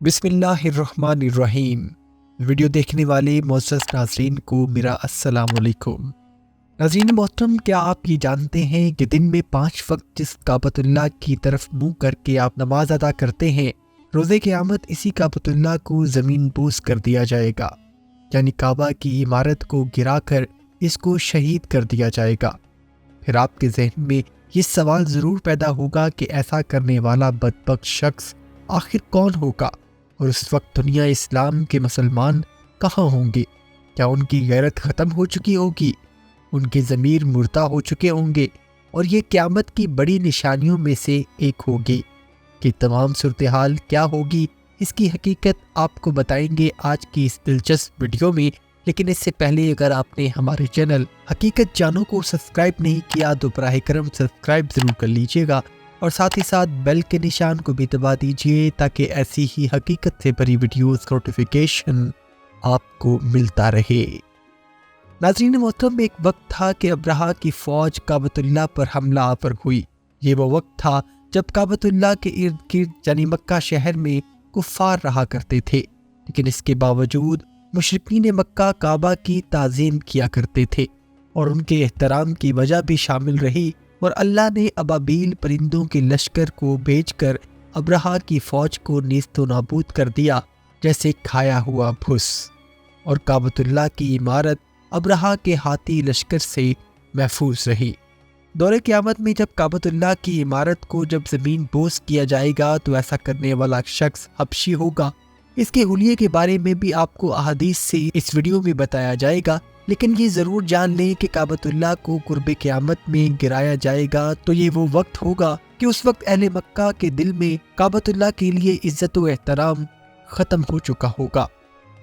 بسم اللہ الرحمن الرحیم۔ ویڈیو دیکھنے والے معزز ناظرین کو میرا السلام علیکم۔ ناظرین محترم، کیا آپ یہ جانتے ہیں کہ دن میں 5 وقت جس کعبۃ اللہ کی طرف منہ کر کے آپ نماز ادا کرتے ہیں، روز قیامت اسی کعبۃ اللہ کو زمین بوس کر دیا جائے گا، یعنی کعبہ کی عمارت کو گرا کر اس کو شہید کر دیا جائے گا۔ پھر آپ کے ذہن میں یہ سوال ضرور پیدا ہوگا کہ ایسا کرنے والا بدبخت شخص آخر کون ہوگا، اور اس وقت دنیا اسلام کے مسلمان کہاں ہوں گے؟ کیا ان کی غیرت ختم ہو چکی ہوگی؟ ان کے ضمیر مردہ ہو چکے ہوں گے؟ اور یہ قیامت کی بڑی نشانیوں میں سے ایک ہوگی کہ تمام صورتحال کیا ہوگی، اس کی حقیقت آپ کو بتائیں گے آج کی اس دلچسپ ویڈیو میں۔ لیکن اس سے پہلے اگر آپ نے ہمارے چینل حقیقت جانو کو سبسکرائب نہیں کیا تو براہ کرم سبسکرائب ضرور کر لیجئے گا، اور ساتھ ہی ساتھ بیل کے نشان کو بھی دبا دیجئے تاکہ ایسی ہی حقیقت سے بھری ویڈیوز کا نوٹیفیکیشن آپ کو ملتا رہے۔ ناظرین محترم، ایک وقت تھا کہ ابرہہ کی فوج کعبۃ اللہ پر حملہ آور ہوئی۔ یہ وہ وقت تھا جب کعبۃ اللہ کے ارد گرد یعنی مکہ شہر میں کفار رہا کرتے تھے، لیکن اس کے باوجود مشرکین مکہ کعبہ کی تعظیم کیا کرتے تھے، اور ان کے احترام کی وجہ بھی شامل رہی، اور اللہ نے ابابیل پرندوں کے لشکر کو بھیج کر ابرہہ کی فوج کو نیست و نابود کر دیا جیسے کھایا ہوا بھس، اور کعبۃ اللہ کی عمارت ابرہہ کے ہاتھی لشکر سے محفوظ رہی۔ دور قیامت میں جب کعبۃ اللہ کی عمارت کو جب زمین بوس کیا جائے گا تو ایسا کرنے والا شخص حبشی ہوگا۔ اس کے حلیے کے بارے میں بھی آپ کو احادیث سے اس ویڈیو میں بتایا جائے گا، لیکن یہ ضرور جان لیں کہ کعبۃ اللہ کو قرب قیامت میں گرایا جائے گا تو یہ وہ وقت ہوگا کہ اس وقت اہل مکہ کے دل میں کعبۃ اللہ کے لیے عزت و احترام ختم ہو چکا ہوگا،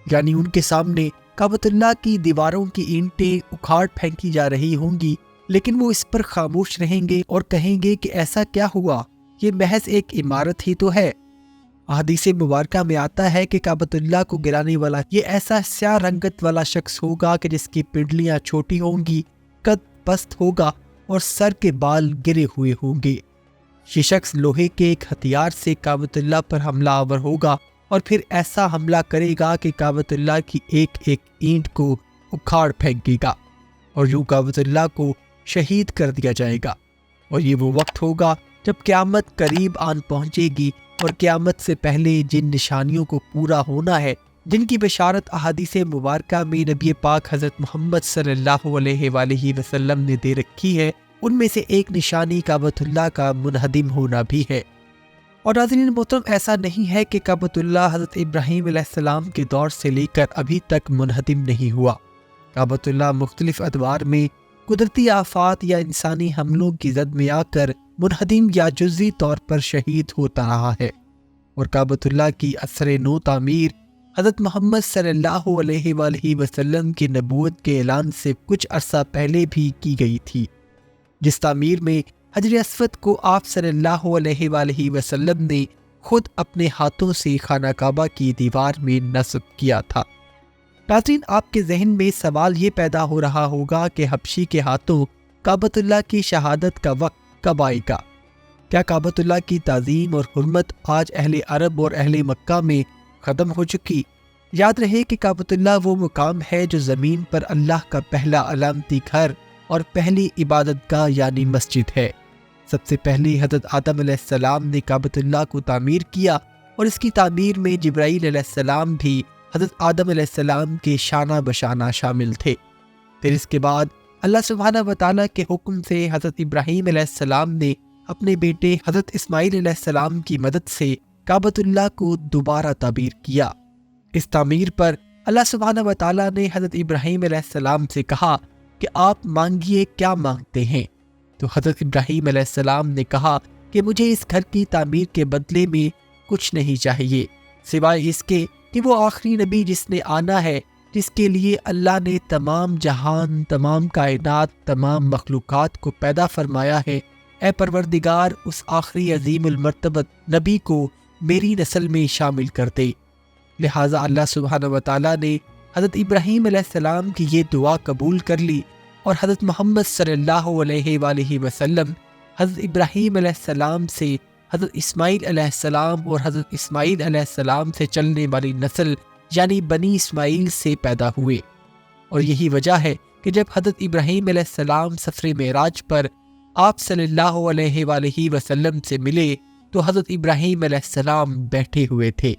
یعنی ان کے سامنے کعبۃ اللہ کی دیواروں کی اینٹیں اکھاڑ پھینکی جا رہی ہوں گی، لیکن وہ اس پر خاموش رہیں گے اور کہیں گے کہ ایسا کیا ہوا، یہ محض ایک عمارت ہی تو ہے۔ احادیث مبارکہ میں آتا ہے کہ کعبۃ اللہ کو گرانے والا یہ ایسا سیاہ رنگت والا شخص ہوگا کہ جس کی پنڈلیاں چھوٹی ہوں گی، قد پست ہوگا اور سر کے بال گرے ہوئے ہوں گے۔ یہ شخص لوہے کے ایک ہتھیار سے کعبۃ اللہ پر حملہ آور ہوگا، اور پھر ایسا حملہ کرے گا کہ کعبۃ اللہ کی ایک ایک اینٹ کو اکھاڑ پھینکے گا، اور یوں کعبۃ اللہ کو شہید کر دیا جائے گا۔ اور یہ وہ وقت ہوگا جب قیامت قریب آن پہنچے گی، اور قیامت سے پہلے جن نشانیوں کو پورا ہونا ہے، جن کی بشارت احادیث مبارکہ میں نبی پاک حضرت محمد صلی اللہ علیہ وآلہ وسلم نے دے رکھی ہے، ان میں سے ایک نشانی کعبۃ اللہ کا منہدم ہونا بھی ہے۔ اور ناظرین محترم، ایسا نہیں ہے کہ کعبۃ اللہ حضرت ابراہیم علیہ السلام کے دور سے لے کر ابھی تک منہدم نہیں ہوا۔ کعبۃ اللہ مختلف ادوار میں قدرتی آفات یا انسانی حملوں کی زد میں آ کر منہدم یا جزوی طور پر شہید ہوتا رہا ہے، اور کعبۃ اللہ کی اثر نو تعمیر حضرت محمد صلی اللہ علیہ وآلہ وسلم کی نبوت کے اعلان سے کچھ عرصہ پہلے بھی کی گئی تھی، جس تعمیر میں حجر اسود کو آپ صلی اللہ علیہ وآلہ وسلم نے خود اپنے ہاتھوں سے خانہ کعبہ کی دیوار میں نصب کیا تھا۔ ناظرین، آپ کے ذہن میں سوال یہ پیدا ہو رہا ہوگا کہ حبشی کے ہاتھوں کعبۃ اللہ کی شہادت کا وقت کب آئے گا؟ کیا کعبۃ اللہ کی تعظیم اور حرمت آج اہل عرب اور اہل مکہ میں ختم ہو چکی؟ یاد رہے کہ کعبۃ اللہ وہ مقام ہے جو زمین پر اللہ کا پہلا علامتی گھر اور پہلی عبادت گاہ یعنی مسجد ہے۔ سب سے پہلے حضرت آدم علیہ السلام نے کعبۃ اللہ کو تعمیر کیا، اور اس کی تعمیر میں جبرائیل علیہ السلام بھی حضرت آدم علیہ السلام کے شانہ بشانہ شامل تھے۔ پھر اس کے بعد اللہ سبحانہ وتعالیٰ کے حکم سے حضرت ابراہیم علیہ السلام نے اپنے بیٹے حضرت اسماعیل علیہ السلام کی مدد سے کعبۃ اللہ کو دوبارہ تعمیر کیا۔ اس تعمیر پر اللہ سبحانہ وتعالیٰ نے حضرت ابراہیم علیہ السلام سے کہا کہ آپ مانگیے، کیا مانگتے ہیں؟ تو حضرت ابراہیم علیہ السلام نے کہا کہ مجھے اس گھر کی تعمیر کے بدلے میں کچھ نہیں چاہیے، سوائے اس کے کہ وہ آخری نبی جس نے آنا ہے، جس کے لیے اللہ نے تمام جہان، تمام کائنات، تمام مخلوقات کو پیدا فرمایا ہے، اے پروردگار اس آخری عظیم المرتبت نبی کو میری نسل میں شامل کر دے۔ لہٰذا اللہ سبحانہ وتعالیٰ نے حضرت ابراہیم علیہ السلام کی یہ دعا قبول کر لی، اور حضرت محمد صلی اللہ علیہ وآلہ وسلم حضرت ابراہیم علیہ السلام سے حضرت اسماعیل علیہ السلام اور حضرت اسماعیل علیہ السلام سے چلنے والی نسل یعنی بنی اسماعیل سے پیدا ہوئے۔ اور یہی وجہ ہے کہ جب حضرت ابراہیم علیہ السلام سفر معراج پر آپ صلی اللہ علیہ وآلہ وسلم سے ملے تو حضرت ابراہیم علیہ السلام بیٹھے ہوئے تھے،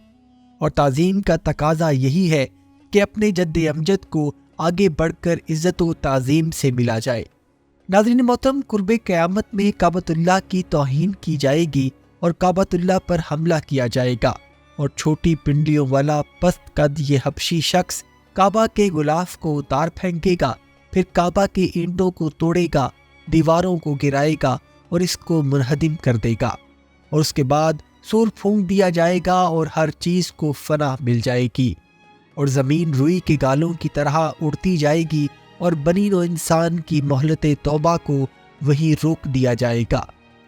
اور تعظیم کا تقاضا یہی ہے کہ اپنے جد امجد کو آگے بڑھ کر عزت و تعظیم سے ملا جائے۔ ناظرین محترم، قرب قیامت میں کعبۃ اللہ کی توہین کی جائے گی اور کعبۃ اللہ پر حملہ کیا جائے گا، اور چھوٹی پنڈلیوں والا پست قد یہ حبشی شخص کعبہ کے غلاف کو اتار پھینکے گا، پھر کعبہ کے اینٹوں کو توڑے گا، دیواروں کو گرائے گا اور اس کو منہدم کر دے گا، اور اس کے بعد سور پھونک دیا جائے گا اور ہر چیز کو فنا مل جائے گی، اور زمین روئی کے گالوں کی طرح اڑتی جائے گی، اور بنی نوع انسان کی مہلت توبہ کو وہیں روک دیا جائے گا،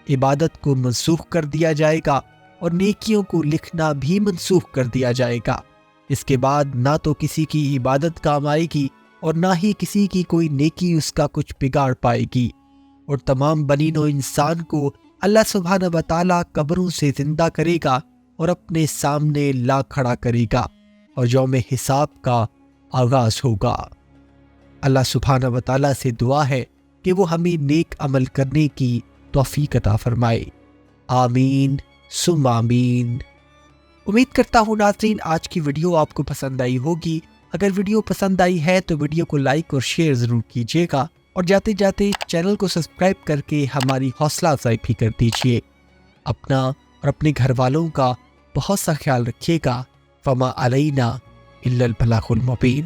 عبادت کو منسوخ کر دیا جائے گا، اور نیکیوں کو لکھنا بھی منسوخ کر دیا جائے گا۔ اس کے بعد نہ تو کسی کی عبادت کام آئے گی اور نہ ہی کسی کی کوئی نیکی اس کا کچھ بگاڑ پائے گی، اور تمام بنی نوع انسان کو اللہ سبحانہ و تعالیٰ قبروں سے زندہ کرے گا اور اپنے سامنے لا کھڑا کرے گا، اور یوم حساب کا آغاز ہوگا۔ اللہ سبحانہ و تعالیٰ سے دعا ہے کہ وہ ہمیں نیک عمل کرنے کی توفیق عطا فرمائے، آمین ثم آمین۔ امید کرتا ہوں ناظرین آج کی ویڈیو آپ کو پسند آئی ہوگی۔ اگر ویڈیو پسند آئی ہے تو ویڈیو کو لائک اور شیئر ضرور کیجیے گا، اور جاتے جاتے چینل کو سبسکرائب کر کے ہماری حوصلہ افزائی بھی کر دیجیے۔ اپنا اور اپنے گھر والوں کا بہت سا خیال رکھیے گا۔ فما علینا الا البلاغ المبین۔